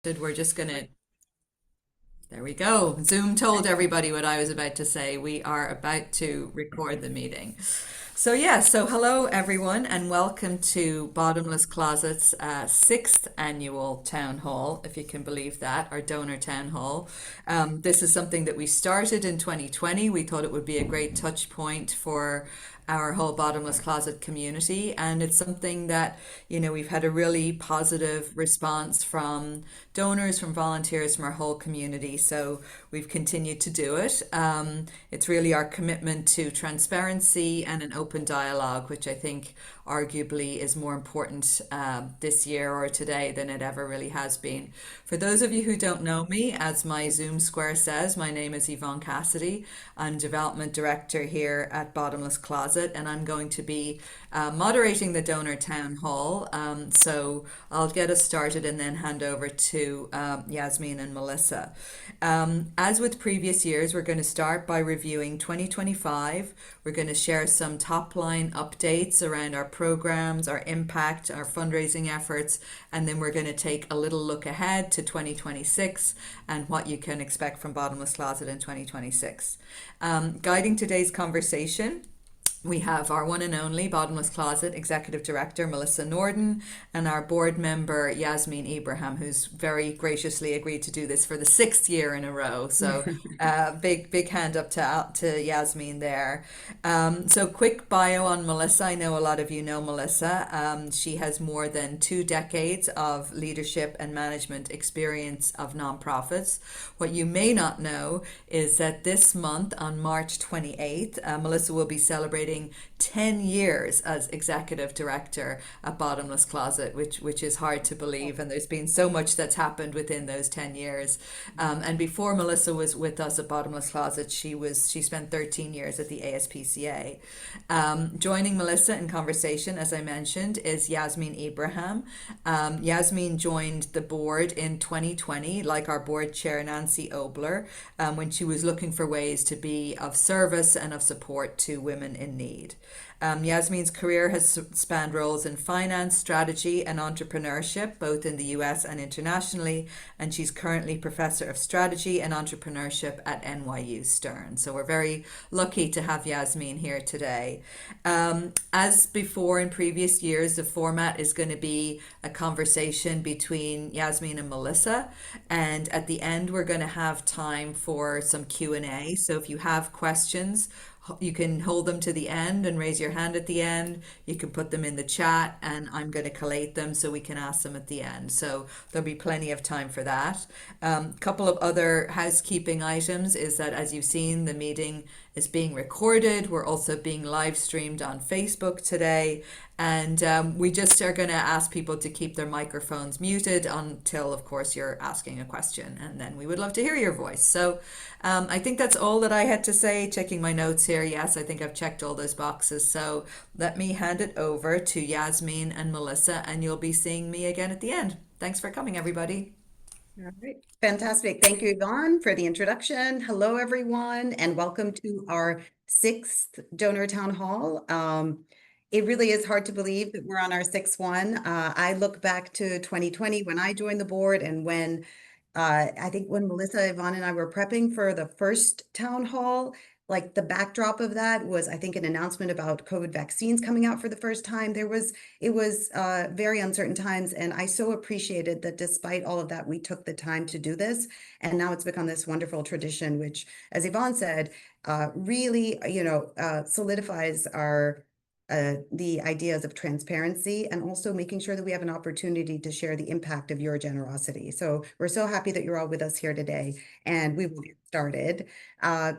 We're just gonna, there we go. Zoom told everybody what I was about to say. We are about to record the meeting. So hello everyone, and welcome to Bottomless Closet's sixth annual town hall, if you can believe that, our donor town hall. This is something that we started in 2020. We thought it would be a great touch point for our whole Bottomless Closet community, and it's something that we've had a really positive response from donors, from volunteers, from our whole community. So we've continued to do it. It's really our commitment to transparency and an open dialogue, which I think arguably is more important this year or today than it ever really has been. For those of you who don't know me, as my Zoom square says, my name is Yvonne Cassidy. I'm Development Director here at Bottomless Closet, and I'm going to be moderating the donor town hall. So I'll get us started and then hand over to Yasmin and Melissa. As with previous years, we're going to start by reviewing 2025. We're going to share some top line updates around our programs, our impact, our fundraising efforts, and then we're going to take a little look ahead to 2026 and what you can expect from Bottomless Closet in 2026. Guiding today's conversation, we have our one and only Bottomless Closet Executive Director, Melissa Norden, and our board member, Yasmin Ibrahim, who's very graciously agreed to do this for the sixth year in a row. So big hand up to Yasmin there. So quick bio on Melissa. I know a lot of you know Melissa. She has more than 2 decades of leadership and management experience of nonprofits. What you may not know is that this month, on March 28th, Melissa will be celebrating 10 years as executive director at Bottomless Closet, which is hard to believe. And there's been so much that's happened within those 10 years. And before Melissa was with us at Bottomless Closet, she spent 13 years at the ASPCA. Joining Melissa in conversation, as I mentioned, is Yasmin Ibrahim. Yasmin joined the board in 2020, like our board chair, Nancy Obler, when she was looking for ways to be of service and of support to women in need. Yasmin's career has spanned roles in finance, strategy, and entrepreneurship, both in the US and internationally, and she's currently Professor of Strategy and Entrepreneurship at NYU Stern. So we're very lucky to have Yasmin here today. As before in previous years, the format is going to be a conversation between Yasmin and Melissa, and at the end we're going to have time for some Q&A. So if you have questions, you can hold them to the end and raise your hand at the end. You can put them in the chat and I'm going to collate them so we can ask them at the end. So there'll be plenty of time for that. Couple of other housekeeping items is that, as you've seen, the meeting is being recorded. We're also being live streamed on Facebook today. And we just are going to ask people to keep their microphones muted until, of course, you're asking a question. And then we would love to hear your voice. So I think that's all that I had to say. Checking my notes here. Yes, I think I've checked all those boxes. So let me hand it over to Yasmin and Melissa, and you'll be seeing me again at the end. Thanks for coming, everybody. All right. Fantastic. Thank you, Yvonne, for the introduction. Hello, everyone, and welcome to our sixth donor town hall. It really is hard to believe that we're on our sixth one. I look back to 2020 when I joined the board, and when I think when Melissa, Yvonne, and I were prepping for the first town hall, like the backdrop of that was, I think, an announcement about COVID vaccines coming out for the first time. It was very uncertain times, and I so appreciated that despite all of that, we took the time to do this, and now it's become this wonderful tradition, which, as Yvonne said, really, solidifies our the ideas of transparency and also making sure that we have an opportunity to share the impact of your generosity. So we're so happy that you're all with us here today, and we will get started.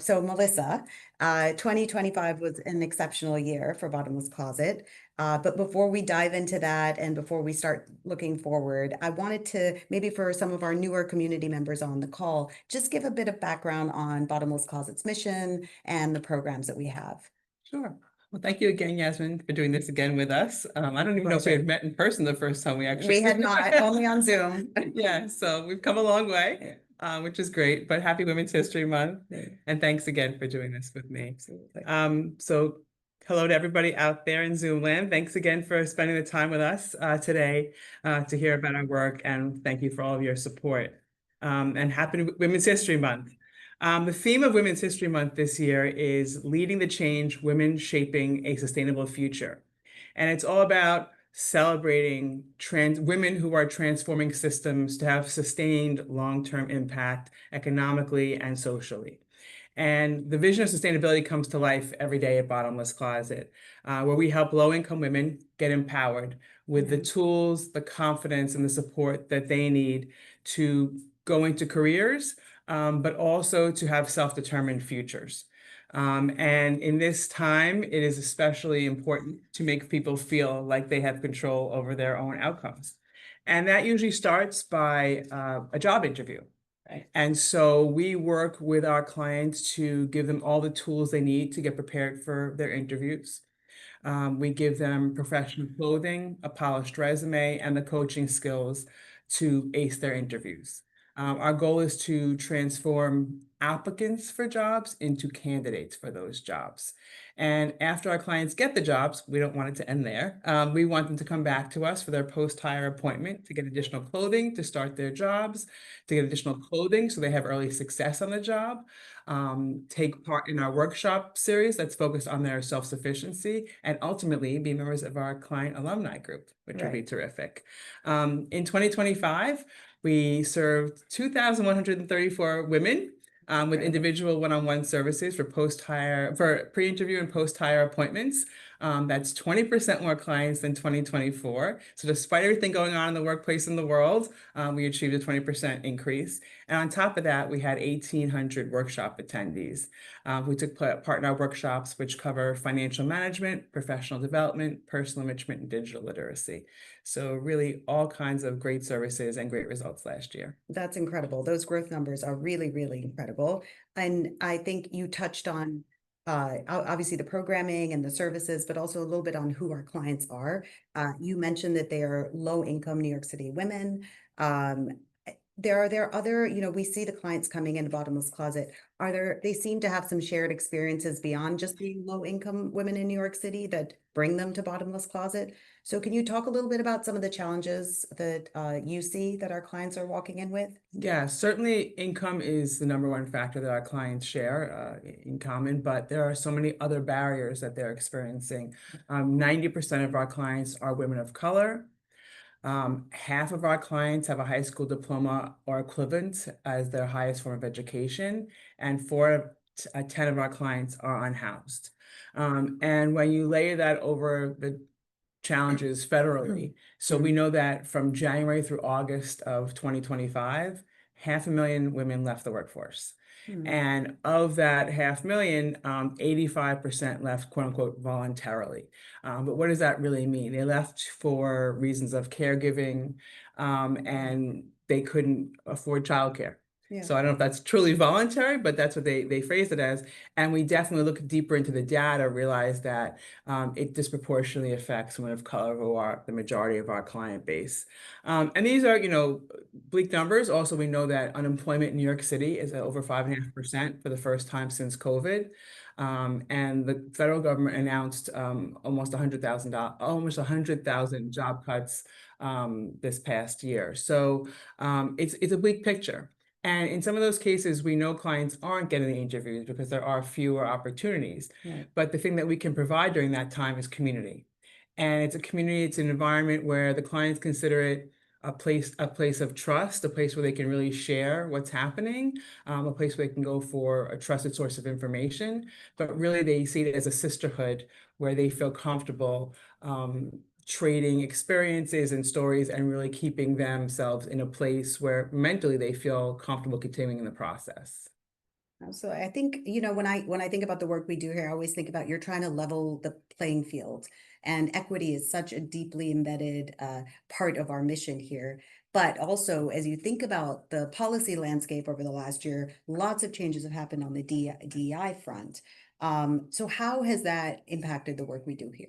So Melissa, 2025 was an exceptional year for Bottomless Closet. But before we dive into that and before we start looking forward, I wanted to, maybe for some of our newer community members on the call, just give a bit of background on Bottomless Closet's mission and the programs that we have. Sure. Well, thank you again, Yasmin, for doing this again with us. I don't even know if we had met in person the first time we actually. We had not, only on Zoom. Yeah, so we've come a long way, which is great. But happy Women's History Month, and thanks again for doing this with me. Absolutely. So Hello to everybody out there in Zoom land. Thanks again for spending the time with us today to hear about our work, and thank you for all of your support. And happy Women's History Month. The theme of Women's History Month this year is leading the change, women shaping a sustainable future. And it's all about celebrating women who are transforming systems to have sustained long-term impact economically and socially. And the vision of sustainability comes to life every day at Bottomless Closet, where we help low-income women get empowered with the tools, the confidence, and the support that they need to go into careers, but also to have self-determined futures. And in this time, it is especially important to make people feel like they have control over their own outcomes. And that usually starts by a job interview. And so we work with our clients to give them all the tools they need to get prepared for their interviews. We give them professional clothing, a polished resume, and the coaching skills to ace their interviews. Our goal is to transform applicants for jobs into candidates for those jobs. And after our clients get the jobs, we don't want it to end there. We want them to come back to us for their post-hire appointment to get additional clothing to start their jobs, to get additional clothing so they have early success on the job, take part in our workshop series that's focused on their self-sufficiency, and ultimately be members of our client alumni group, which would be terrific. In 2025, we served 2,134 women with individual one-on-one services for pre-interview and post-hire appointments. That's 20% more clients than 2024. So despite everything going on in the workplace in the world, we achieved a 20% increase. And on top of that, we had 1,800 workshop attendees. We took part in our workshops, which cover financial management, professional development, personal enrichment, and digital literacy. So really all kinds of great services and great results last year. That's incredible. Those growth numbers are really, really incredible. And I think you touched on obviously the programming and the services, but also a little bit on who our clients are. You mentioned that they are low income New York City women. There are other, we see the clients coming in the Bottomless Closet. They seem to have some shared experiences beyond just being low income women in New York City that bring them to Bottomless Closet. So can you talk a little bit about some of the challenges that you see that our clients are walking in with? Yeah, certainly income is the number one factor that our clients share in common, but there are so many other barriers that they're experiencing. 90% of our clients are women of color. Half of our clients have a high school diploma or equivalent as their highest form of education, and 10 of our clients are unhoused. And when you layer that over the challenges federally, so we know that from January through August of 2025, 500,000 women left the workforce. And of that 500,000, 85% left, quote unquote, voluntarily. But what does that really mean? They left for reasons of caregiving, and they couldn't afford childcare. So I don't know if that's truly voluntary, but that's what they phrased it as. And we definitely look deeper into the data, realize that it disproportionately affects women of color, who are the majority of our client base. And these are, bleak numbers. Also, we know that unemployment in New York City is at over 5.5% for the first time since COVID. And the federal government announced almost 100,000 job cuts this past year. So it's a bleak picture. And in some of those cases, we know clients aren't getting the interviews because there are fewer opportunities. But the thing that we can provide during that time is community. And it's an environment where the clients consider it a place of trust, a place where they can really share what's happening, a place where they can go for a trusted source of information. But really, they see it as a sisterhood where they feel comfortable trading experiences and stories and really keeping themselves in a place where mentally they feel comfortable continuing in the process. So I think, when I think about the work we do here, I always think about you're trying to level the playing field, and equity is such a deeply embedded part of our mission here. But also, as you think about the policy landscape over the last year, lots of changes have happened on the DEI front. So how has that impacted the work we do here?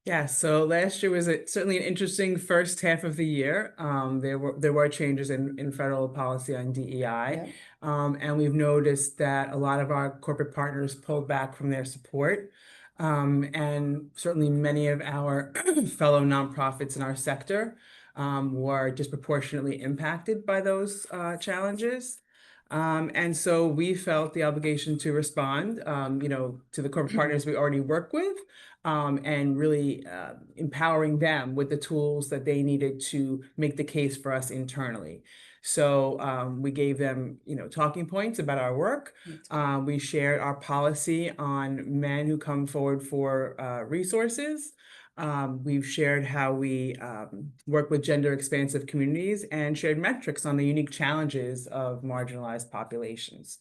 Yeah, so last year was certainly an interesting first half of the year. There were changes in federal policy on DEI, and we've noticed that a lot of our corporate partners pulled back from their support. And certainly many of our fellow nonprofits in our sector were disproportionately impacted by those challenges. And so we felt the obligation to respond, to the corporate partners we already work with, and really empowering them with the tools that they needed to make the case for us internally. So we gave them, talking points about our work. We shared our policy on men who come forward for resources. We've shared how we work with gender expansive communities and shared metrics on the unique challenges of marginalized populations.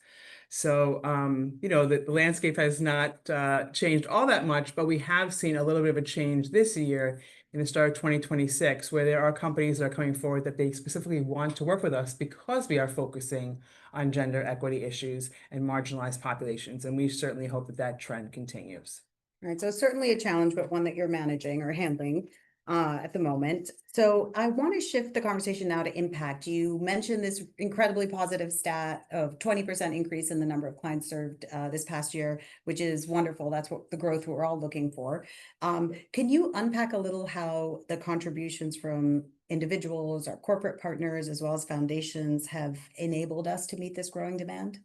So, the landscape has not changed all that much, but we have seen a little bit of a change this year in the start of 2026, where there are companies that are coming forward that they specifically want to work with us because we are focusing on gender equity issues and marginalized populations. And we certainly hope that that trend continues. Right, so certainly a challenge, but one that you're managing or handling at the moment. So I want to shift the conversation now to impact. You mentioned this incredibly positive stat of 20% increase in the number of clients served this past year, which is wonderful. That's what the growth we're all looking for. Can you unpack a little how the contributions from individuals or corporate partners, as well as foundations, have enabled us to meet this growing demand?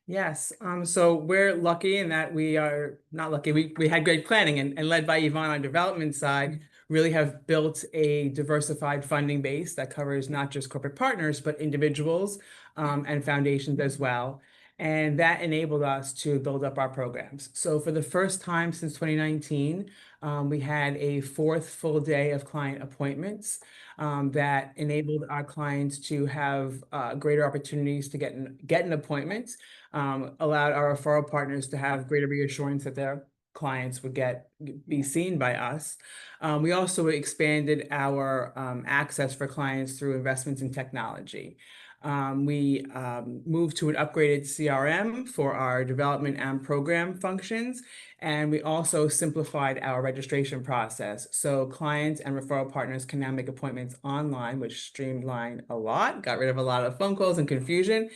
Yes, so we're lucky in that we are not lucky. We had great planning and led by Yvonne on development side, really have built a diversified funding base that covers not just corporate partners, but individuals and foundations as well. And that enabled us to build up our programs. So for the first time since 2019, we had a fourth full day of client appointments that enabled our clients to have greater opportunities to get an appointment. Allowed our referral partners to have greater reassurance that their clients would be seen by us. We also expanded our access for clients through investments in technology. We moved to an upgraded CRM for our development and program functions, and we also simplified our registration process. So clients and referral partners can now make appointments online, which streamlined a lot, got rid of a lot of phone calls and confusion,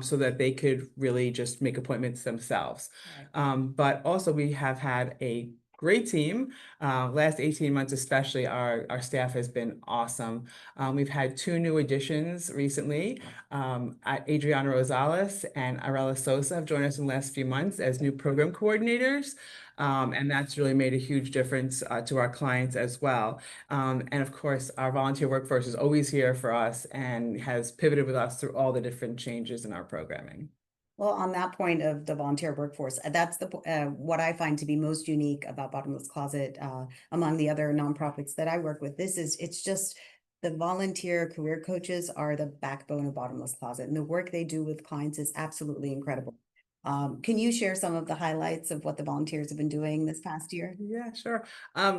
so that they could really just make appointments themselves. Right. But also we have had a great team. Last 18 months, especially, our staff has been awesome. We've had two new additions recently. Adriana Rosales and Arela Sosa have joined us in the last few months as new program coordinators. And that's really made a huge difference to our clients as well. And of course, our volunteer workforce is always here for us and has pivoted with us through all the different changes in our programming. Well, on that point of the volunteer workforce, that's what I find to be most unique about Bottomless Closet among the other nonprofits that I work with. It's just the volunteer career coaches are the backbone of Bottomless Closet, and the work they do with clients is absolutely incredible. Can you share some of the highlights of what the volunteers have been doing this past year? Yeah, sure.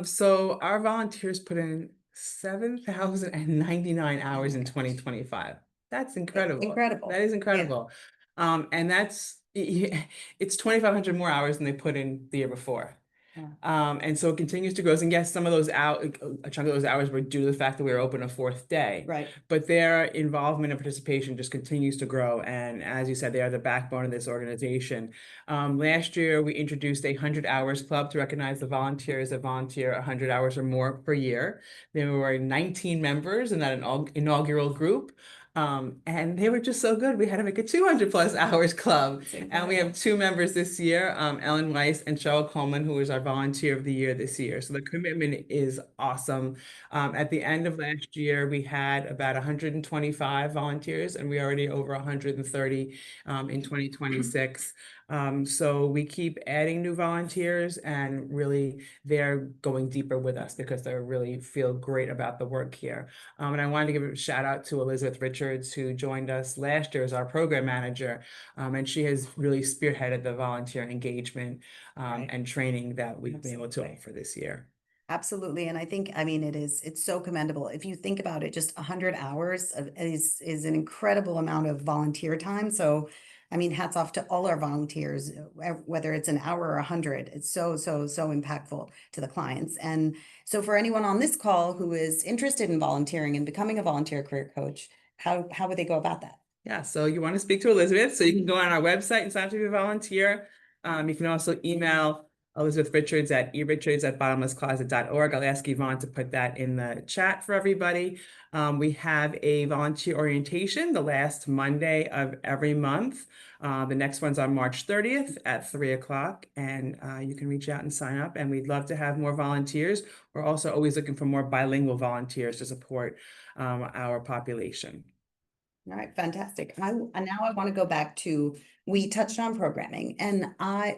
So our volunteers put in 7,099 hours in 2025. That's incredible. Incredible. That is Yeah. incredible. And it's 2,500 more hours than they put in the year before. Yeah. And so it continues to grow. And yes, some of those a chunk of those hours were due to the fact that we were open a fourth day. Right. But their involvement and participation just continues to grow. And as you said, they are the backbone of this organization. Last year, we introduced a 100 hours club to recognize the volunteers that volunteer 100 hours or more per year. There were 19 members in that inaugural group. And they were just so good. We had to make a 200 plus hours club. And we have two members this year, Ellen Weiss and Cheryl Coleman, who is our volunteer of the year this year. So the commitment is awesome. At the end of last year, we had about 125 volunteers, and we already over 130 in 2026. So we keep adding new volunteers, and really they're going deeper with us because they really feel great about the work here. And I wanted to give a shout out to Elizabeth Richards, who joined us last year as our program manager. And she has really spearheaded the volunteer engagement Right. and training that we've been able to Absolutely. offer this year. Absolutely. And I think, I mean, it's so commendable. If you think about it, just 100 hours is an incredible amount of volunteer time. So, I mean, hats off to all our volunteers, whether it's an hour or 100, it's so impactful to the clients. And so for anyone on this call who is interested in volunteering and becoming a volunteer career coach, how would they go about that? Yeah, so you want to speak to Elizabeth, so you can go on our website and sign up to be a volunteer. You can also email Elizabeth Richards at erichards@bottomlesscloset.org. I'll ask Yvonne to put that in the chat for everybody. We have a volunteer orientation the last Monday of every month. The next one's on March 30th at 3 o'clock, and you can reach out and sign up. And we'd love to have more volunteers. We're also always looking for more bilingual volunteers to support our population. All right, fantastic. And now I want to go back to, we touched on programming, and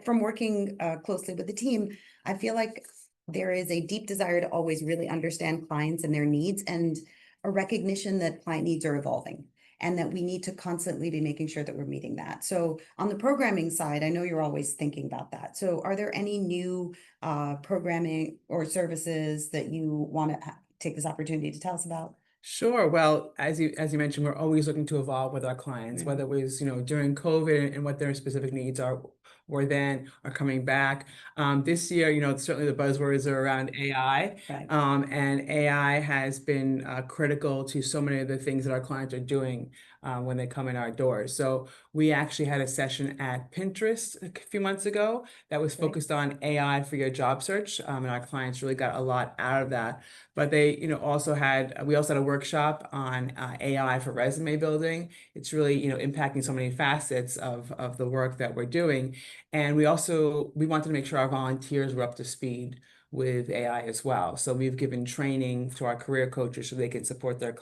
from working closely with the team, I feel like there is a deep desire to always really understand clients and their needs, and a recognition that client needs are evolving, and that we need to constantly be making sure that we're meeting that. So on the programming side, I know you're always thinking about that. So are there any new programming or services that you want to take this opportunity to tell us about? Sure. Well, as you mentioned, we're always looking to evolve with our clients, whether it was, during COVID and what their specific needs are, or then are coming back. This year, certainly the buzzwords are around AI. Right. And AI has been critical to so many of the things that our clients are doing when they come in our doors. So we actually had a session at Pinterest a few months ago that was focused on AI for your job search. And our clients really got a lot out of that. But they, we also had a workshop on AI for resume building. It's really, impacting so many facets of the work that we're doing. And we wanted to make sure our volunteers were up to speed with AI as well. So we've given training to our career coaches so they can support our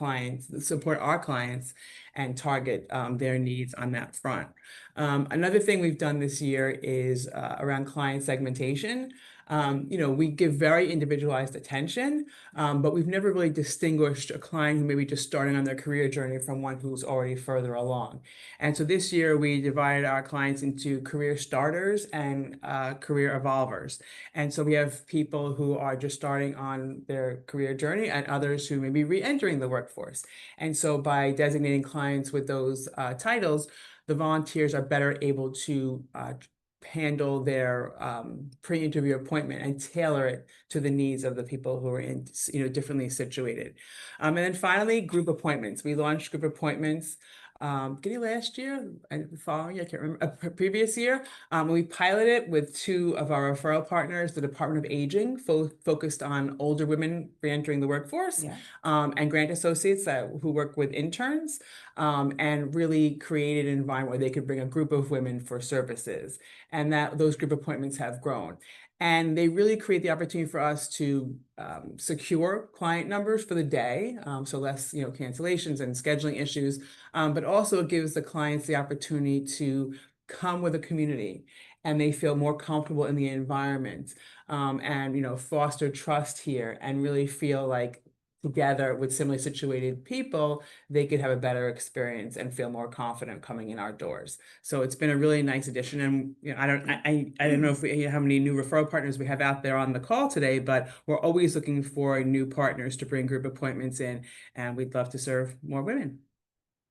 clients and target their needs on that front. Another thing we've done this year is around client segmentation. We give very individualized attention, but we've never really distinguished a client who may be just starting on their career journey from one who's already further along. And so this year we divided our clients into career starters and career evolvers. And so we have people who are just starting on their career journey and others who may be re-entering the workforce. And so by designating clients with those titles, the volunteers are better able to handle their pre-interview appointment and tailor it to the needs of the people who are differently situated. And then finally, group appointments. We launched group appointments last year and the following year, I can't remember, previous year. We piloted with two of our referral partners, the Department of Aging, focused on older women re-entering the workforce, and grant associates who work with interns, and really created an environment where they could bring a group of women for services. And those group appointments have grown. And they really create the opportunity for us to secure client numbers for the day, so less cancellations and scheduling issues, but also it gives the clients the opportunity to come with a community, and they feel more comfortable in the environment, and foster trust here, and really feel like together with similarly situated people, they could have a better experience and feel more confident coming in our doors. So it's been a really nice addition. And I don't know how many new referral partners we have out there on the call today, but we're always looking for new partners to bring group appointments in, and we'd love to serve more women.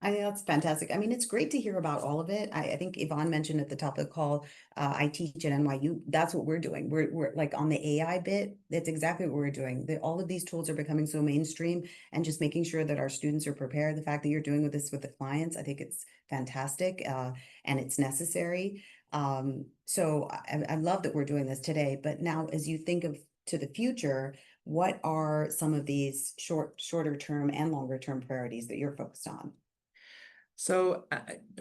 I think that's fantastic. I mean, it's great to hear about all of it. I think Yvonne mentioned at the top of the call, I teach at NYU. That's what we're doing. We're like on the AI bit. That's exactly what we're doing. All of these tools are becoming so mainstream, and just making sure that our students are prepared. The fact that you're doing this with the clients, I think it's fantastic, and it's necessary. So I love that we're doing this today. But now, as you think of to the future, what are some of these shorter term and longer term priorities that you're focused on? So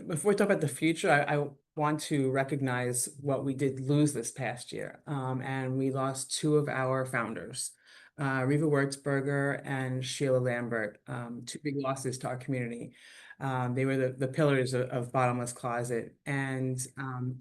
before we talk about the future, I want to recognize what we did lose this past year. And we lost two of our founders, Riva Wurzberger and Sheila Lambert, two big losses to our community. They were the pillars of Bottomless Closet. And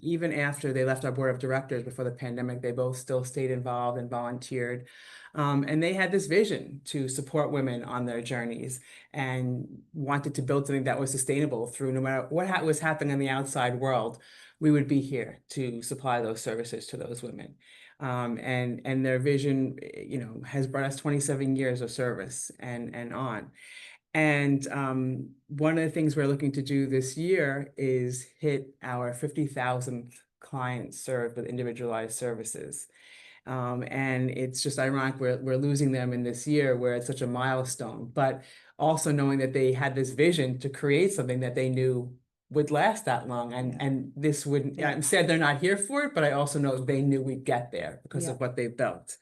even after they left our board of directors before the pandemic, they both still stayed involved and volunteered. And they had this vision to support women on their journeys and wanted to build something that was sustainable through no matter what was happening in the outside world, we would be here to supply those services to those women. And their vision, has brought us 27 years of service and on. And one of the things we're looking to do this year is hit our 50,000th client served with individualized services. And it's just ironic we're losing them in this year where it's such a milestone, but also knowing that they had this vision to create something that they knew would last that long. And this would, I'm sad they're not here for it, but I also know they knew we'd get there because of what they've built.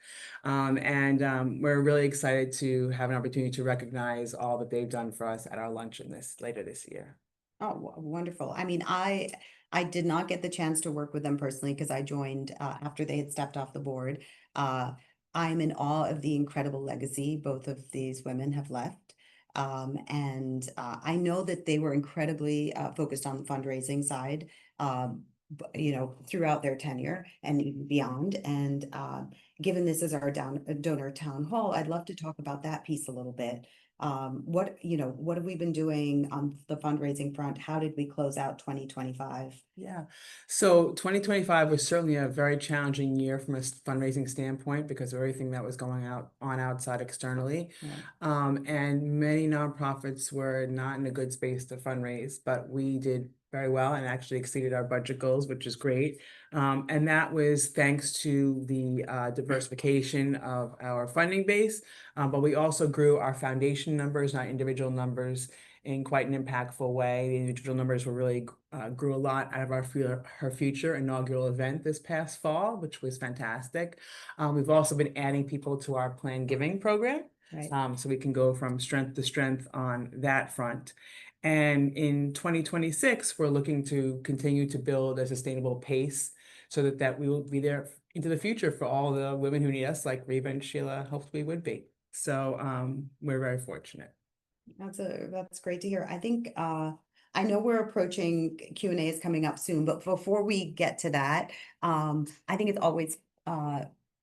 We're really excited to have an opportunity to recognize all that they've done for us at our luncheon later this year. Oh, wonderful. I mean, I did not get the chance to work with them personally because I joined after they had stepped off the board. I'm in awe of the incredible legacy both of these women have left. I know that they were incredibly focused on the fundraising side, throughout their tenure and even beyond. And given this is our donor town hall, I'd love to talk about that piece a little bit. What have we been doing on the fundraising front? How did we close out 2025? Yeah. So 2025 was certainly a very challenging year from a fundraising standpoint because of everything that was going on outside externally. And many nonprofits were not in a good space to fundraise, but we did very well and actually exceeded our budget goals, which is great. And that was thanks to the diversification of our funding base. But we also grew our foundation numbers, not individual numbers, in quite an impactful way. The individual numbers were really grew a lot out of her future inaugural event this past fall, which was fantastic. We've also been adding people to our planned giving program. So we can go from strength to strength on that front. And in 2026, we're looking to continue to build a sustainable pace so that we will be there into the future for all the women who need us, like Reva and Sheila hoped we would be. So we're very fortunate. That's great to hear. I think I know we're approaching Q&A is coming up soon, but before we get to that, I think it's always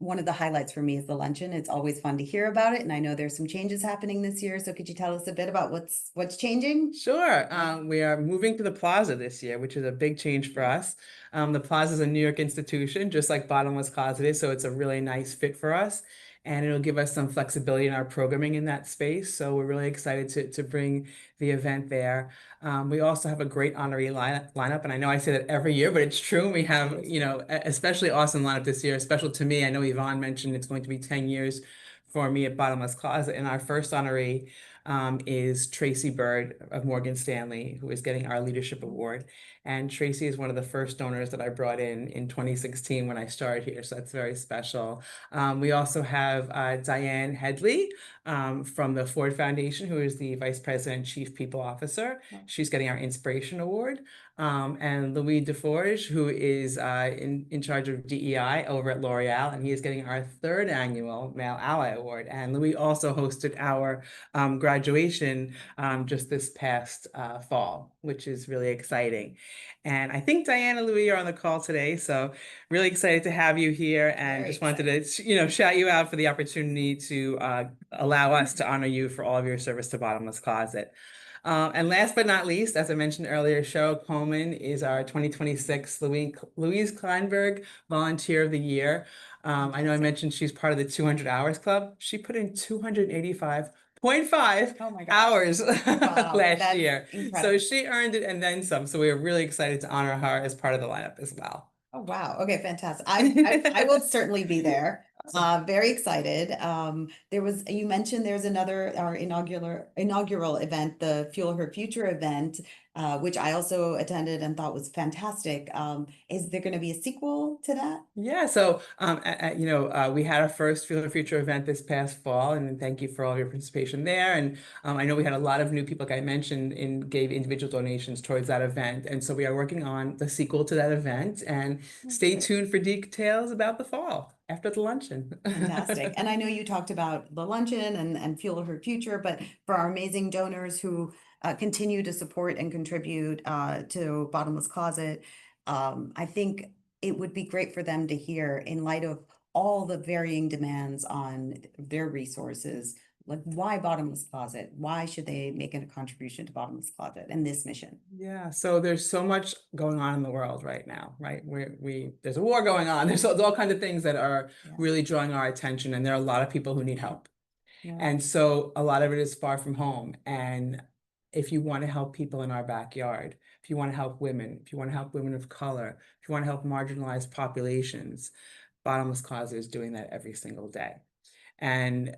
one of the highlights for me is the luncheon. It's always fun to hear about it, and I know there's some changes happening this year. So could you tell us a bit about what's changing? Sure. We are moving to the Plaza this year, which is a big change for us. The Plaza is a New York institution, just like Bottomless Closet is, so it's a really nice fit for us. And it'll give us some flexibility in our programming in that space. So we're really excited to bring the event there. We also have a great honoree lineup. And I know I say that every year, but it's true. We have, especially awesome lineup this year, special to me. I know Yvonne mentioned it's going to be 10 years for me at Bottomless Closet. And our first honoree is Tracy Bird of Morgan Stanley, who is getting our leadership award. And Tracy is one of the first donors that I brought in 2016 when I started here. So that's very special. We also have Diane Headley from the Ford Foundation, who is the Vice President, Chief People Officer. She's getting our Inspiration Award. And Louis DeForge, who is in charge of DEI over at L'Oreal, and he is getting our third annual Male Ally Award. And Louis also hosted our graduation just this past fall, which is really exciting. And I think Diane and Louis are on the call today, so really excited to have you here, and just wanted to, shout you out for the opportunity to allow us to honor you for all of your service to Bottomless Closet. And last but not least, as I mentioned earlier, Cheryl Coleman is our 2026 Louise Kleinberg Volunteer of the Year. I know I mentioned she's part of the 200 Hours Club. She put in 285.5 hours last year. So she earned it and then some. So we are really excited to honor her as part of the lineup as well. Oh, wow. Okay, fantastic. I will certainly be there. Very excited. You mentioned there's our inaugural event, the Fuel Her Future event, which I also attended and thought was fantastic. Is there going to be a sequel to that? Yeah, so we had our first Fuel Her Future event this past fall, and thank you for all your participation there. And I know we had a lot of new people, like I mentioned, gave individual donations towards that event. And so we are working on the sequel to that event, and stay tuned for details about the fall after the luncheon. Fantastic. And I know you talked about the luncheon and Fuel Her Future, but for our amazing donors who continue to support and contribute to Bottomless Closet, I think it would be great for them to hear, in light of all the varying demands on their resources, like, why Bottomless Closet? Why should they make a contribution to Bottomless Closet and this mission? Yeah, so there's so much going on in the world right now, right? There's a war going on. There's all kinds of things that are really drawing our attention, and there are a lot of people who need help. And so a lot of it is far from home. And if you want to help people in our backyard, if you want to help women, if you want to help women of color, if you want to help marginalized populations, Bottomless Closet is doing that every single day. And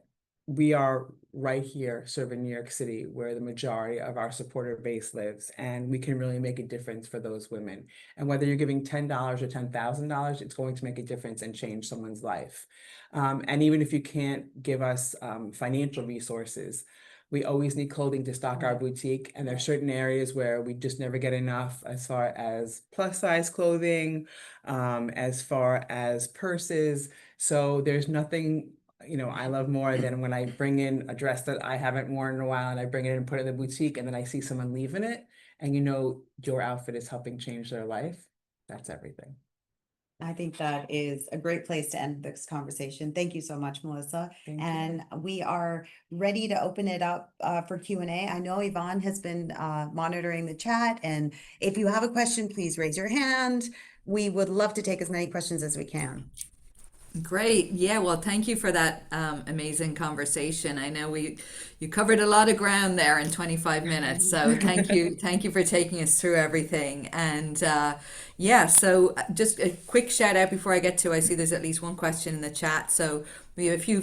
we are right here serving New York City, where the majority of our supporter base lives, and we can really make a difference for those women. And whether you're giving $10 or $10,000, it's going to make a difference and change someone's life. And even if you can't give us financial resources, we always need clothing to stock our boutique, and there are certain areas where we just never get enough as far as plus size clothing, as far as purses. So there's nothing I love more than when I bring in a dress that I haven't worn in a while and I bring it in and put it in the boutique and then I see someone leaving it and your outfit is helping change their life. That's everything. I think that is a great place to end this conversation. Thank you so much, Melissa. Thank you. And we are ready to open it up for Q&A. I know Yvonne has been monitoring the chat, and if you have a question, please raise your hand. We would love to take as many questions as we can. Great. Yeah, well, thank you for that amazing conversation. I know you covered a lot of ground there in 25 minutes. So thank you. Thank you for taking us through everything. And yeah, so just a quick shout out before I get to, I see there's at least one question in the chat. So we have a few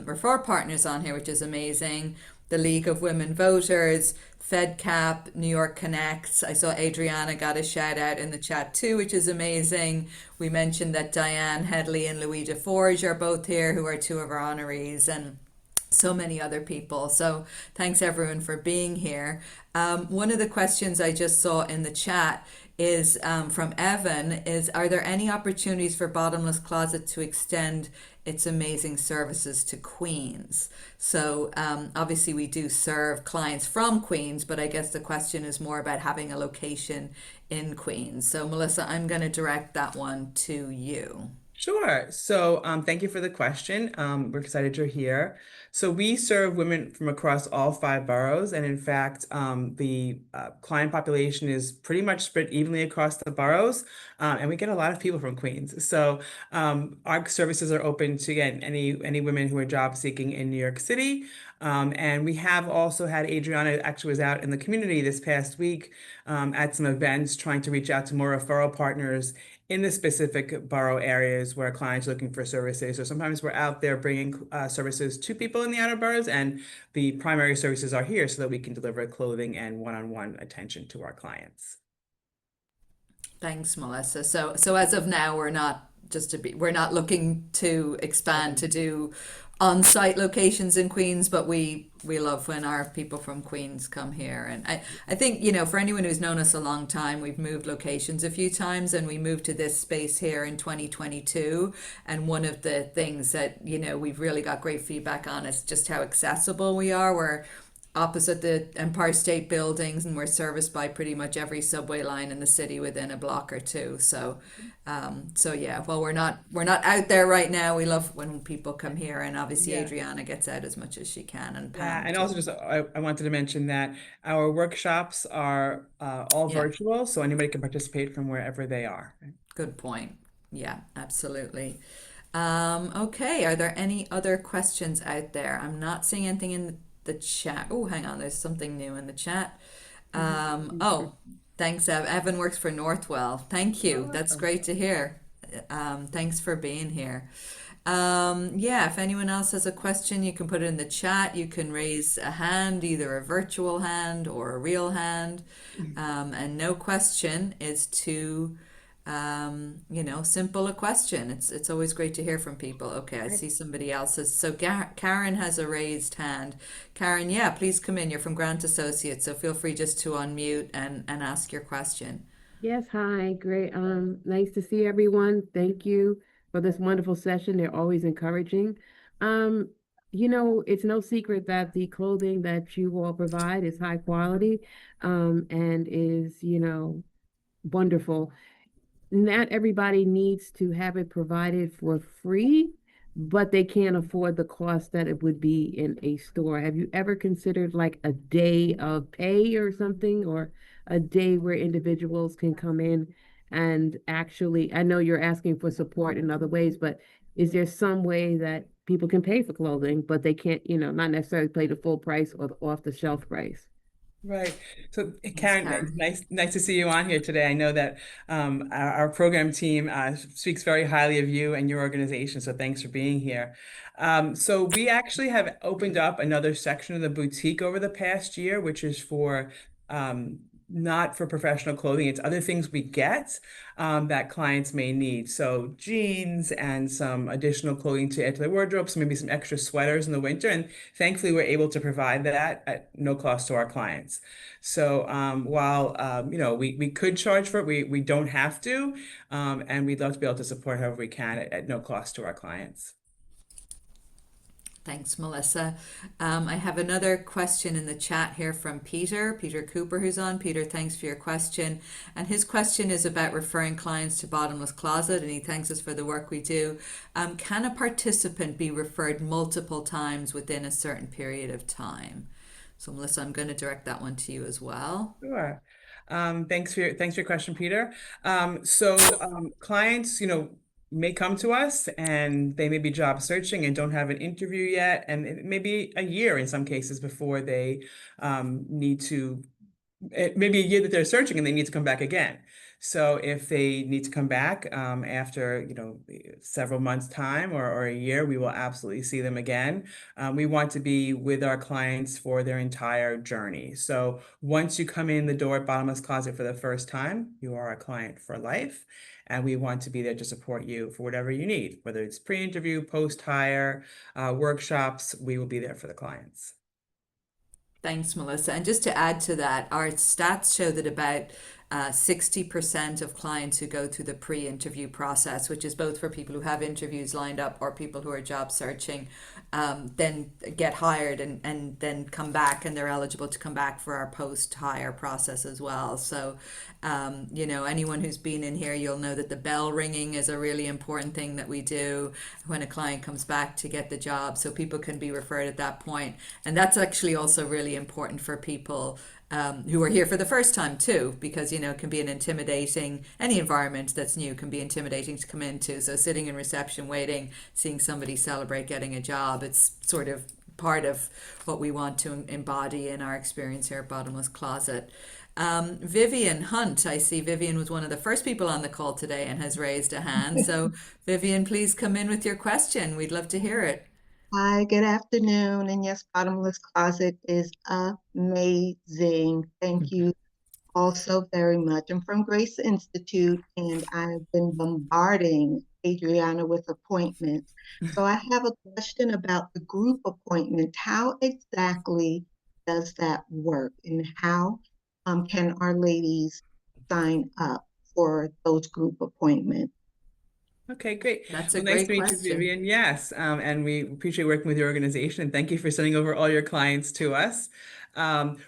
refer partners on here, which is amazing. The League of Women Voters, FedCap, New York Connects. I saw Adriana got a shout out in the chat too, which is amazing. We mentioned that Diane Headley and Louis DeForge are both here, who are two of our honorees, and so many other people. So thanks everyone for being here. One of the questions I just saw in the chat is from Evan is, are there any opportunities for Bottomless Closet to extend its amazing services to Queens? So obviously we do serve clients from Queens, but I guess the question is more about having a location in Queens. So Melissa, I'm going to direct that one to you. Sure. So thank you for the question. We're excited you're here. So we serve women from across all 5 boroughs. And in fact, the client population is pretty much spread evenly across the boroughs. And we get a lot of people from Queens. So our services are open to, again, any women who are job seeking in New York City. And we have also had Adriana actually was out in the community this past week at some events trying to reach out to more referral partners in the specific borough areas where clients are looking for services. So sometimes we're out there bringing services to people in the outer boroughs, and the primary services are here so that we can deliver clothing and one-on-one attention to our clients. Thanks, Melissa. So as of now, we're not looking to expand to do on-site locations in Queens, but we love when our people from Queens come here. And I think, for anyone who's known us a long time, we've moved locations a few times, and we moved to this space here in 2022. And one of the things that, we've really got great feedback on is just how accessible we are. We're opposite the Empire State Buildings, and we're serviced by pretty much every subway line in the city within a block or two. So yeah, while we're not out there right now, we love when people come here, and obviously Adriana gets out as much as she can, and Pam and too. also just I wanted to mention that our workshops are all virtual, so anybody can participate from wherever they are. Good point. Yeah, absolutely. Okay, are there any other questions out there? I'm not seeing anything in the chat. Oh, hang on, there's something new in the chat. Oh, thanks, Ev. Evan works for Northwell. Thank you. That's great to hear. Thanks for being here. Yeah, if anyone else has a question, you can put it in the chat. You can raise a hand, either a virtual hand or a real hand. And no question is too simple a question. It's always great to hear from people. Okay, I see somebody else's. So Karen has a raised hand. Karen, yeah, please come in. You're from Grant Associates, so feel free just to unmute and ask your question. Yes, hi, great. Nice to see everyone. Thank you for this wonderful session. They're always encouraging. It's no secret that the clothing that you all provide is high quality, and is, wonderful. Not everybody needs to have it provided for free, but they can't afford the cost that it would be in a store. Have you ever considered like a day of pay or something, or a day where individuals can come in and actually, I know you're asking for support in other ways, but is there some way that people can pay for clothing, but they can't, not necessarily pay the full price or the off the shelf price? Right. So, Thanks, Karen, it's Karen. nice to see you on here today. I know that our program team speaks very highly of you and your organization. So, thanks for being here. So, we actually have opened up another section of the boutique over the past year, which is for um, not for professional clothing. It's other things we get that clients may need. So, jeans and some additional clothing to add to their wardrobe, so maybe some extra sweaters in the winter. And thankfully, we're able to provide that at no cost to our clients. So while we could charge for it, we don't have to, and we'd love to be able to support however we can at no cost to our clients. Thanks, Melissa. I have another question in the chat here from Peter Cooper, who's on. Peter, thanks for your question. And his question is about referring clients to Bottomless Closet, and he thanks us for the work we do. Can a participant be referred multiple times within a certain period of time? So, Melissa, I'm going to direct that one to you as well. Sure. Thanks for your question, Peter. Clients, may come to us and they may be job searching and don't have an interview yet, and it may be a year in some cases before they need to it may be a year that they're searching and they need to come back again. So if they need to come back after several months time or a year, we will absolutely see them again. We want to be with our clients for their entire journey. So once you come in the door at Bottomless Closet for the first time, you are a client for life. And we want to be there to support you for whatever you need, whether it's pre-interview, post-hire, workshops, we will be there for the clients. Thanks, Melissa. And just to add to that, our stats show that about 60% of clients who go through the pre-interview process, which is both for people who have interviews lined up or people who are job searching, then get hired and then come back, and they're eligible to come back for our post-hire process as well. So, anyone who's been in here, you'll know that the bell ringing is a really important thing that we do when a client comes back to get the job, so people can be referred at that point. And that's actually also really important for people who are here for the first time too, because it can be an intimidating, any environment that's new can be intimidating to come into. So sitting in reception, waiting, seeing somebody celebrate getting a job, it's sort of part of what we want to embody in our experience here at Bottomless Closet. Vivian Hunt, I see Vivian was one of the first people on the call today and has raised a hand. So Vivian, please come in with your question. We'd love to hear it. Hi, good afternoon. And yes, Bottomless Closet is amazing. Thank you all so very much. I'm from Grace Institute and I've been bombarding Adriana with appointments. So I have a question about the group appointment. How exactly does that work, and how can our ladies sign up for those group appointments? Okay, great. That's a Well, nice great to meet you, question. Vivian. Yes, and we appreciate working with your organization. And thank you for sending over all your clients to us.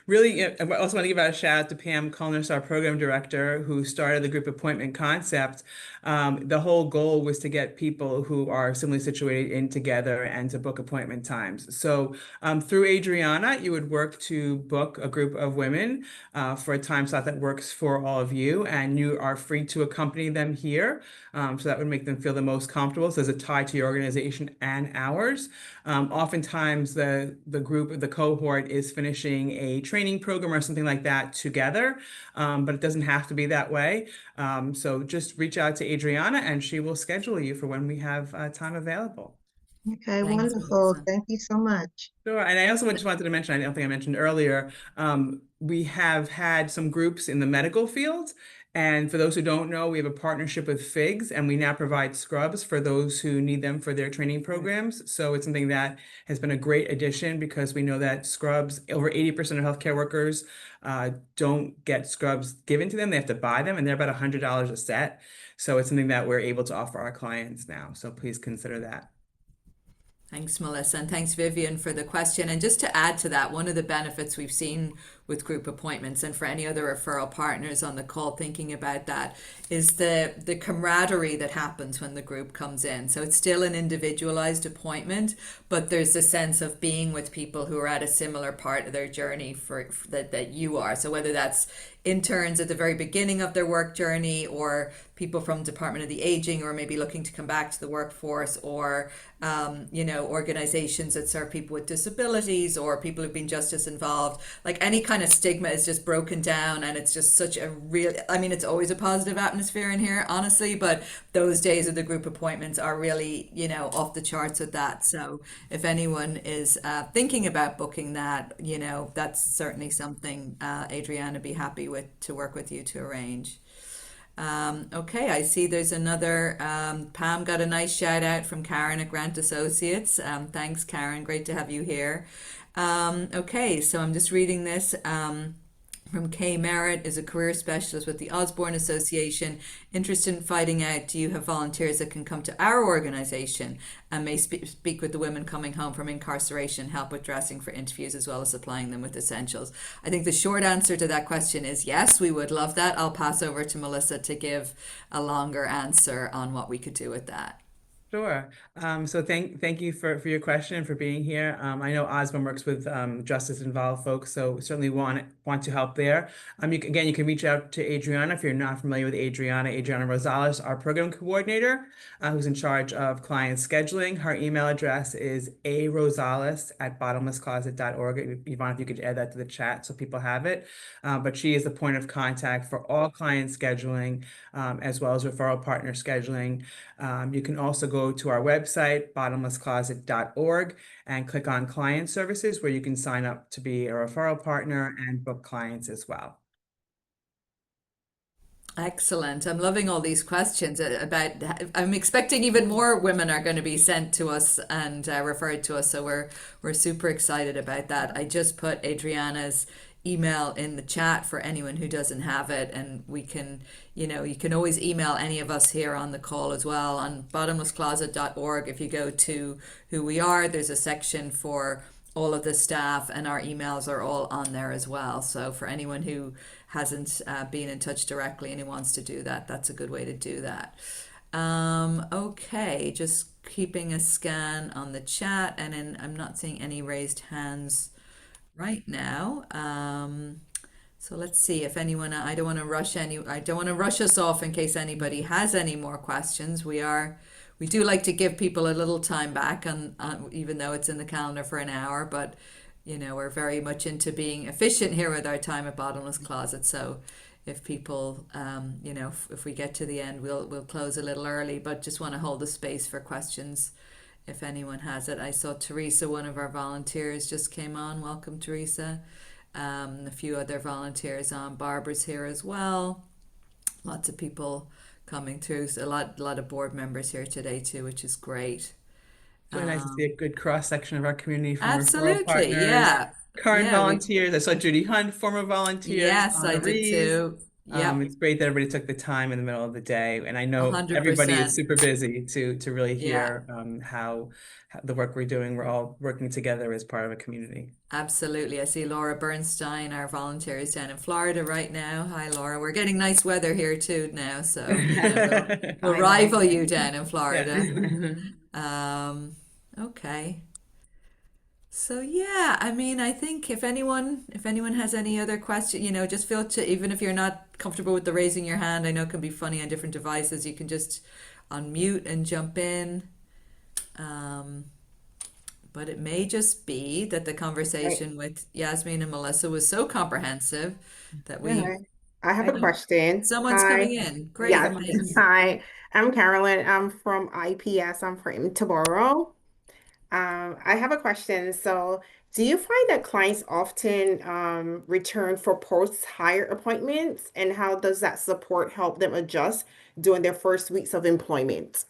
Really, I also want to give out a shout out to Pam Culness, our program director, who started the group appointment concept. The whole goal was to get people who are similarly situated in together and to book appointment times. So through Adriana, you would work to book a group of women for a time slot that works for all of you, and you are free to accompany them here. So that would make them feel the most comfortable. So there's a tie to your organization and ours. Oftentimes the cohort is finishing a training program or something like that together, but it doesn't have to be that way. So just reach out to Adriana and she will schedule you for when we have time available. Okay, Thanks, wonderful. Melissa. Thank you so much. Sure. And I also just wanted to mention, I don't think I mentioned earlier, we have had some groups in the medical field. And for those who don't know, we have a partnership with FIGS, and we now provide scrubs for those who need them for their training programs. So it's something that has been a great addition because we know that scrubs, over 80% of healthcare workers don't get scrubs given to them. They have to buy them, and they're about $100 a set. So it's something that we're able to offer our clients now. So please consider that. Thanks, Melissa, and thanks, Vivian, for the question. And just to add to that, one of the benefits we've seen with group appointments, and for any other referral partners on the call thinking about that, is the camaraderie that happens when the group comes in. So it's still an individualized appointment, but there's a sense of being with people who are at a similar part of their journey that you are. So whether that's interns at the very beginning of their work journey, or people from Department of the Aging, or maybe looking to come back to the workforce, or organizations that serve people with disabilities, or people who've been justice involved. Like, any kind of stigma is just broken down, and it's just such a real, I mean, it's always a positive atmosphere in here, honestly, but those days of the group appointments are really, off the charts with that. So if anyone is thinking about booking that, that's certainly something Adriana be happy to work with you to arrange. Okay, I see there's another. Pam got a nice shout out from Karen at Grant Associates. Thanks, Karen. Great to have you here. Okay, so I'm just reading this. From Kay Merritt, is a career specialist with the Osborne Association, interested in finding out, do you have volunteers that can come to our organization and may speak with the women coming home from incarceration, help with dressing for interviews, as well as supplying them with essentials? I think the short answer to that question is yes, we would love that. I'll pass over to Melissa to give a longer answer on what we could do with that. Sure. So thank you for your question and for being here. I know Osborne works with justice involved folks, so certainly want to help there. You can reach out to Adriana if you're not familiar with Adriana Rosales, our program coordinator, who's in charge of client scheduling. Her email address is arosales@bottomlesscloset.org. Yvonne, if you could add that to the chat so people have it. But she is the point of contact for all client scheduling, as well as referral partner scheduling. You can also go to our website, bottomlesscloset.org, and click on client services, where you can sign up to be a referral partner and book clients as well. Excellent. I'm loving all these questions about, I'm expecting even more women are going to be sent to us and referred to us. So we're super excited about that. I just put Adriana's email in the chat for anyone who doesn't have it, and we can, you can always email any of us here on the call as well on bottomlesscloset.org. If you go to who we are, there's a section for all of the staff, and our emails are all on there as well. So for anyone who hasn't been in touch directly and who wants to do that, that's a good way to do that. Okay, just keeping a scan on the chat, and then I'm not seeing any raised hands right now. So let's see if anyone, I don't want to rush us off in case anybody has any more questions. We do like to give people a little time back on even though it's in the calendar for an hour, but we're very much into being efficient here with our time at Bottomless Closet. So if people, if we get to the end, we'll close a little early, but just want to hold the space for questions if anyone has it. I saw Teresa, one of our volunteers, just came on. Welcome, Teresa. A few other volunteers on. Barbara's here as well. Lots of people coming through. So a lot of board members here today too, which is great. Really nice to see a good cross section of our community from referral Absolutely, partners, yeah. current Yeah, volunteers. I saw Judy Hunt, former volunteers, yes, I Anna did Rees. too. Yep, It's great that everybody took the time in the middle of the day, and I know 100%. everybody is super busy to really Yeah. hear how the work we're doing. We're all working together as part of a community. Absolutely. I see Laura Bernstein, our volunteer, is down in Florida right now. Hi, Laura. We're getting nice weather here too now, so we'll Hi, rival Laura. you down in Florida. Yeah. Okay. So yeah, I mean, I think if anyone has any other question, just feel to, even if you're not comfortable with the raising your hand, I know it can be funny on different devices. You can just unmute and jump in. But it may just be that the conversation with Yasmin and Melissa was so comprehensive that Hi. I have a Oh, question. someone's Hi. coming in. Great, Yeah. thanks. Hi. I'm Carolyn. I'm from IPS. I'm from Toboro. I have a question. So, do you find that clients often return for post-hire appointments, and how does that support help them adjust during their first weeks of employment?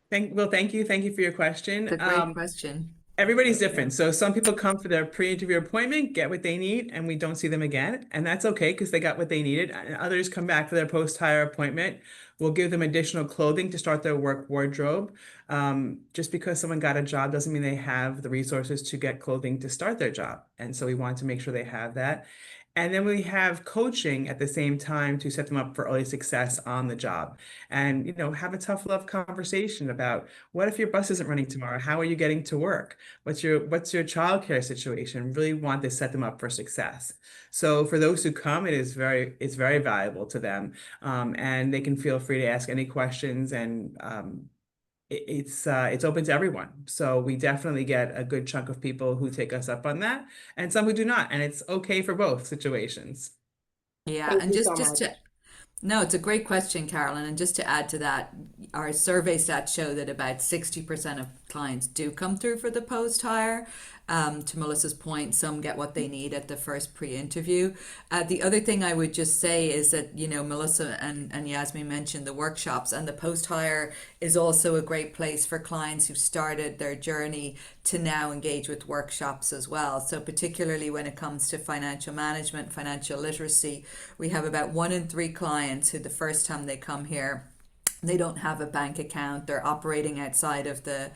Thank you. Thank you for your question. It's a great question. Everybody's different. So some people come for their pre-interview appointment, get what they need, and we don't see them again. And that's okay because they got what they needed. And others come back for their post-hire appointment. We'll give them additional clothing to start their work wardrobe. Just because someone got a job doesn't mean they have the resources to get clothing to start their job. And so we want to make sure they have that. And then we have coaching at the same time to set them up for early success on the job. And, have a tough love conversation about what if your bus isn't running tomorrow? How are you getting to work? What's your childcare situation? Really want to set them up for success. So for those who come, it's very valuable to them. And they can feel free to ask any questions, and it's open to everyone. So we definitely get a good chunk of people who take us up on that, and some who do not, and it's okay for both situations. Yeah, Thank and you just so just much. to no, it's a great question, Carolyn. And just to add to that, our survey stats show that about 60% of clients do come through for the post hire. To Melissa's point, some get what they need at the first pre-interview. The other thing I would just say is that, Melissa and Yasmin mentioned the workshops, and the post hire is also a great place for clients who've started their journey to now engage with workshops as well. So particularly when it comes to financial management, financial literacy, we have about 1 in 3 clients who the first time they come here, they don't have a bank account, they're operating outside of the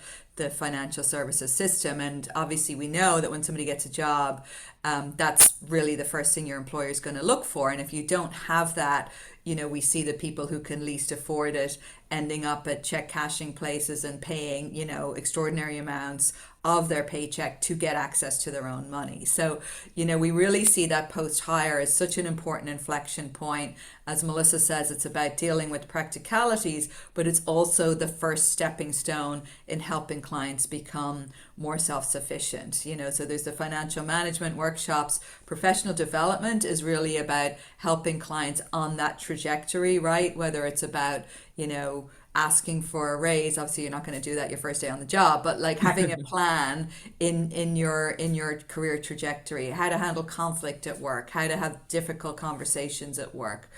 financial services system. And obviously we know that when somebody gets a job, that's really the first thing your employer is going to look for. And if you don't have that, we see the people who can least afford it ending up at check cashing places and paying, extraordinary amounts of their paycheck to get access to their own money. So, we really see that post hire as such an important inflection point. As Melissa says, it's about dealing with practicalities, but it's also the first stepping stone in helping clients become more self-sufficient. So there's the financial management workshops. Professional development is really about helping clients on that trajectory, right? Whether it's about, asking for a raise. Obviously you're not going to do that your first day on the job, but like having a plan in your career trajectory, how to handle conflict at work, how to have difficult conversations at work,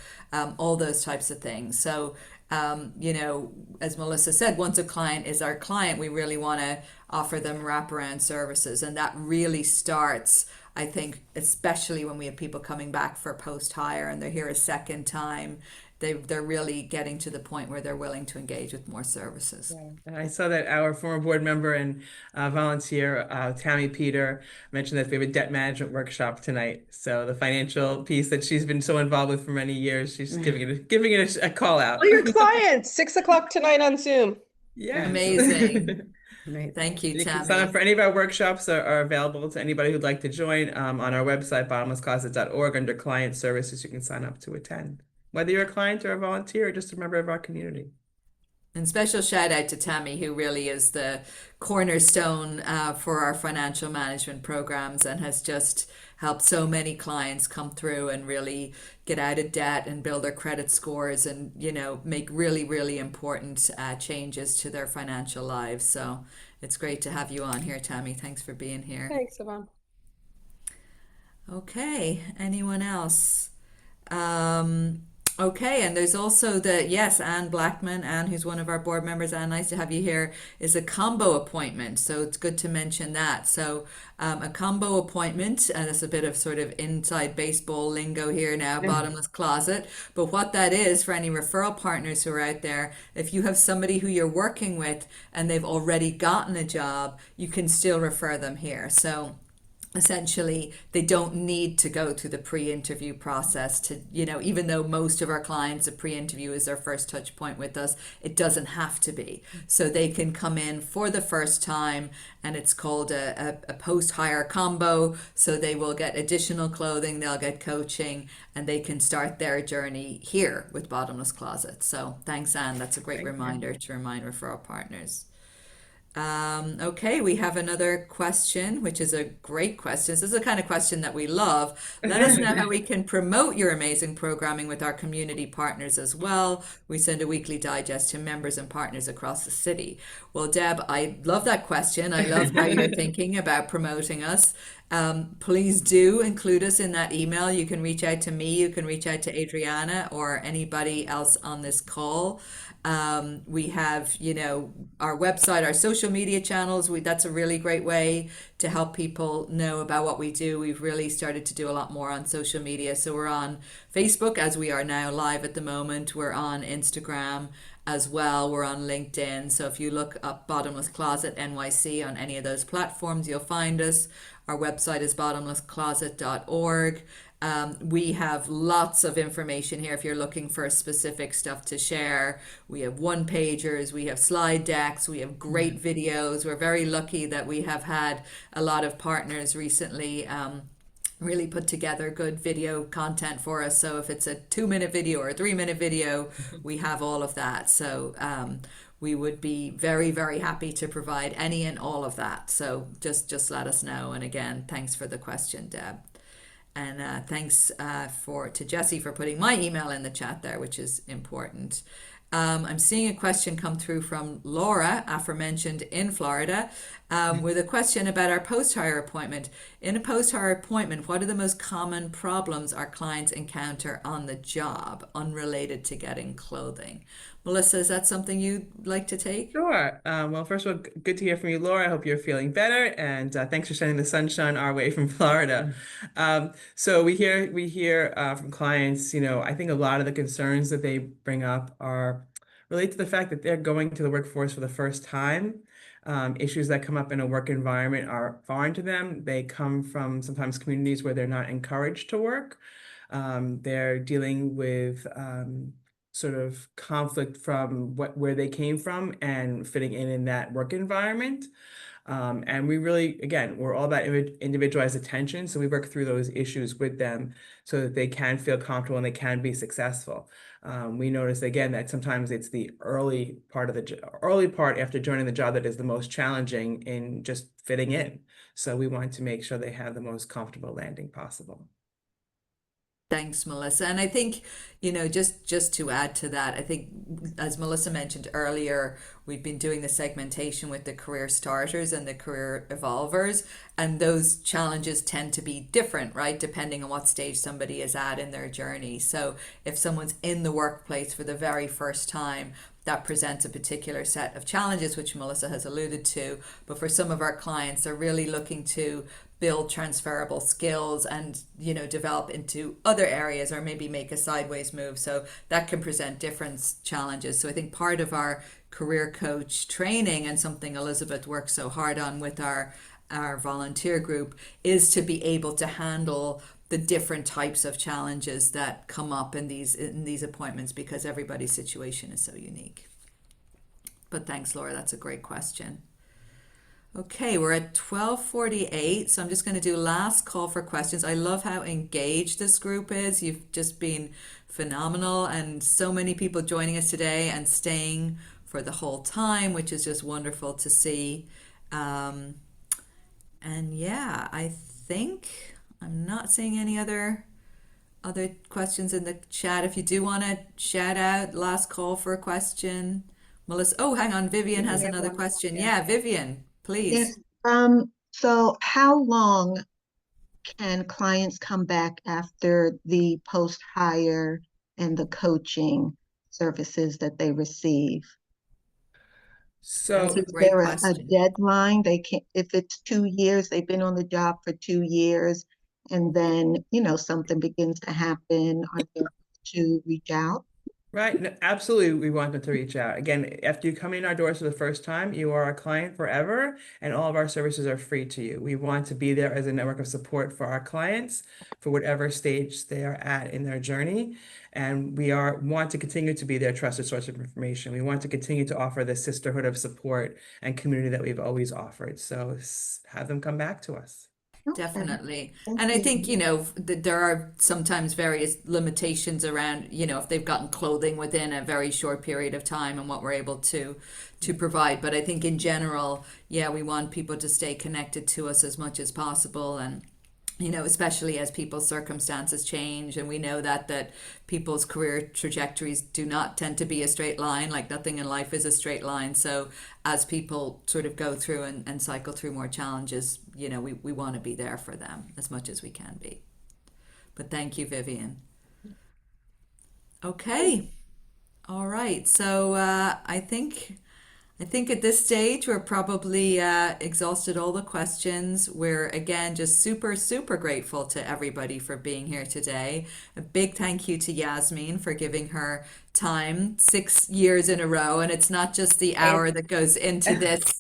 all those types of things. So as Melissa said, once a client is our client, we really want to offer them wraparound services, and that really starts, I think, especially when we have people coming back for post hire and they're here a second time, they're really getting to the point where they're willing to engage with more services. Yeah. And I saw that our former board member and volunteer, Tammy Peter, mentioned that we have a debt management workshop tonight. So the financial piece that she's been so involved with for many years, she's giving it a call out. All your clients, 6 o'clock tonight on Zoom. Yes. Amazing. Amazing. Thank you, You can sign up Tammy. for any of our workshops are available to anybody who'd like to join on our website, bottomlesscloset.org, under client services. You can sign up to attend, whether you're a client or a volunteer or just a member of our community. And special shout out to Tammy, who really is the cornerstone for our financial management programs and has just helped so many clients come through and really get out of debt and build their credit scores and, make really, really important changes to their financial lives. So it's great to have you on here, Tammy. Thanks for being here. Thanks, Yvonne. Okay, anyone else? Um, okay, and there's also yes, Anne Blackman, Anne, who's one of our board members. Anne, nice to have you here, is a combo appointment. So it's good to mention that. So a combo appointment, and it's a bit of sort of inside baseball lingo here now, bottomless closet. But what that is for any referral partners who are out there, if you have somebody who you're working with and they've already gotten a job, you can still refer them here. So essentially they don't need to go through the pre-interview process to, even though most of our clients, a pre-interview is their first touch point with us, it doesn't have to be. So they can come in for the first time, and it's called a post-hire combo. So they will get additional clothing, they'll get coaching, and they can start their journey here with Bottomless Closet. So thanks, Anne. That's a great reminder to remind referral partners. Okay, we have another question, which is a great question. This is the kind of question that we love. Let us know how we can promote your amazing programming with our community partners as well. We send a weekly digest to members and partners across the city. Well, Deb, I love that question. I love how you're thinking about promoting us. Please do include us in that email. You can reach out to me, you can reach out to Adriana or anybody else on this call. We have, our website, our social media channels. That's a really great way to help people know about what we do. We've really started to do a lot more on social media. So we're on Facebook, as we are now live at the moment. We're on Instagram as well. We're on LinkedIn. So if you look up Bottomless Closet NYC on any of those platforms, you'll find us. Our website is bottomlesscloset.org. We have lots of information here if you're looking for specific stuff to share. We have one pagers, we have slide decks, we have great videos. We're very lucky that we have had a lot of partners recently. Really put together good video content for us. So if it's a 2 minute video or a 3 minute video, we have all of that. So we would be very, very happy to provide any and all of that. So just let us know. And again, thanks for the question, Deb. And thanks to Jesse for putting my email in the chat there, which is important. I'm seeing a question come through from Laura, aforementioned in Florida, with a question about our post-hire appointment. In a post-hire appointment, what are the most common problems our clients encounter on the job, unrelated to getting clothing? Melissa, is that something you'd like to take? Sure. Well, first of all, good to hear from you, Laura. I hope you're feeling better, and thanks for sending the sunshine our way from Florida. So we hear from clients, I think a lot of the concerns that they bring up are relate to the fact that they're going to the workforce for the first time. Issues that come up in a work environment are foreign to them. They come from sometimes communities where they're not encouraged to work. They're dealing with sort of conflict from where they came from and fitting in that work environment. And we really, again, we're all about individualized attention. So we work through those issues with them so that they can feel comfortable and they can be successful. We notice again that sometimes it's the early part after joining the job that is the most challenging in just fitting in. So we want to make sure they have the most comfortable landing possible. Thanks, Melissa. And I think, just to add to that, I think as Melissa mentioned earlier, we've been doing the segmentation with the career starters and the career evolvers, and those challenges tend to be different, right? Depending on what stage somebody is at in their journey. So if someone's in the workplace for the very first time, that presents a particular set of challenges, which Melissa has alluded to. But for some of our clients, they're really looking to build transferable skills and develop into other areas or maybe make a sideways move, so that can present different challenges. So I think part of our career coach training, and something Elizabeth works so hard on with our volunteer group, is to be able to handle the different types of challenges that come up in these appointments, because everybody's situation is so unique. But thanks, Laura, that's a great question. Okay, we're at 12:48, so I'm just going to do last call for questions. I love how engaged this group is. You've just been phenomenal, and so many people joining us today and staying for the whole time, which is just wonderful to see. And yeah, I think I'm not seeing any other questions in the chat. If you do want to shout out last call for a question, Melissa. Oh, hang on, Vivian has We have another one. question. Yeah. Yeah, Vivian, please. Yes. So how long can clients come back after the post-hire and the coaching services that they receive? That's So a Is great there a question. deadline? They can, if it's 2 years, they've been on the job for 2 years, and then, something begins to happen, are they to reach out? Right. No, absolutely. We want them to reach out. Again, after you come in our doors for the first time, you are a client forever, and all of our services are free to you. We want to be there as a network of support for our clients for whatever stage they are at in their journey. And want to continue to be their trusted source of information. We want to continue to offer the sisterhood of support and community that we've always offered. So have them come back to us. Okay, Definitely. thank And I you. think, there are sometimes various limitations around, if they've gotten clothing within a very short period of time and what we're able to provide. But I think in general, yeah, we want people to stay connected to us as much as possible. And especially as people's circumstances change, and we know that people's career trajectories do not tend to be a straight line. Like, nothing in life is a straight line. So as people sort of go through and cycle through more challenges, we want to be there for them as much as we can be. But thank you, Vivian. Okay. All right. So I think at this stage we're probably exhausted all the questions. We're again just super, super grateful to everybody for being here today. A big thank you to Yasmin for giving her time 6 years in a row, and it's not just the hour that goes into this.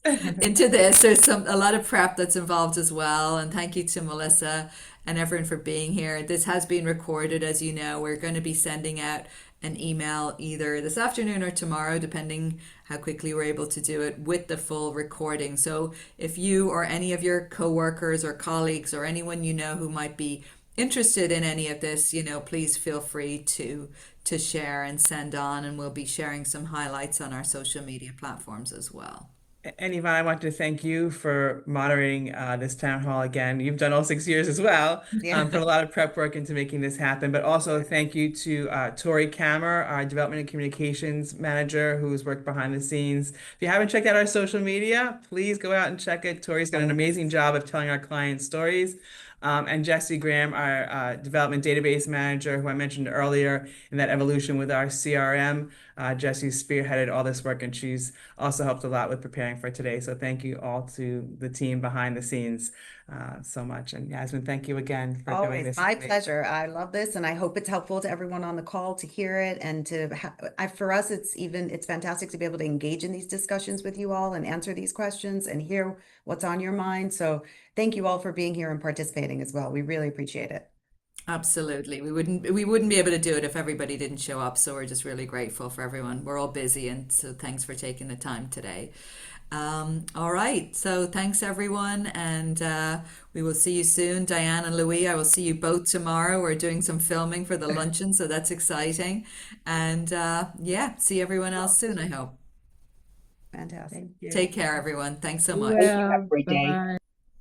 There's a lot of prep that's involved as well. And thank you to Melissa and everyone for being here. This has been recorded, as you know. We're going to be sending out an email either this afternoon or tomorrow, depending how quickly we're able to do it, with the full recording. So if you or any of your coworkers or colleagues or anyone you know who might be interested in any of this, please feel free to share and send on, and we'll be sharing some highlights on our social media platforms as well. And Yvonne, I want to thank you for moderating this town hall again. You've done all 6 years as well. Yeah. Put a lot of prep work into making this happen. But also thank you to Tori Kammer, our Development and Communications Manager, who's worked behind the scenes. If you haven't checked out our social media, please go out and check it. Tori's done an amazing job of telling our clients' stories. And Jesse Graham, our Development Database Manager, who I mentioned earlier in that evolution with our CRM. Jessie spearheaded all this work, and she's also helped a lot with preparing for today. So thank you all to the team behind the scenes so much. And Yasmin, thank you again for doing Always this. my pleasure. I love this, and I hope it's helpful to everyone on the call to hear it. And for us, it's fantastic to be able to engage in these discussions with you all and answer these questions and hear what's on your mind. So thank you all for being here and participating as well. We really appreciate it. Absolutely. We wouldn't be able to do it if everybody didn't show up. So we're just really grateful for everyone. We're all busy, and so thanks for taking the time today. All right. So thanks everyone, and we will see you soon. Diane and Louis, I will see you both tomorrow. We're doing some filming for the luncheon, so that's exciting. And yeah, see everyone else soon, I hope. Fantastic. Thank you. Take care, everyone. Thanks so much. Well, Great day. bye-bye.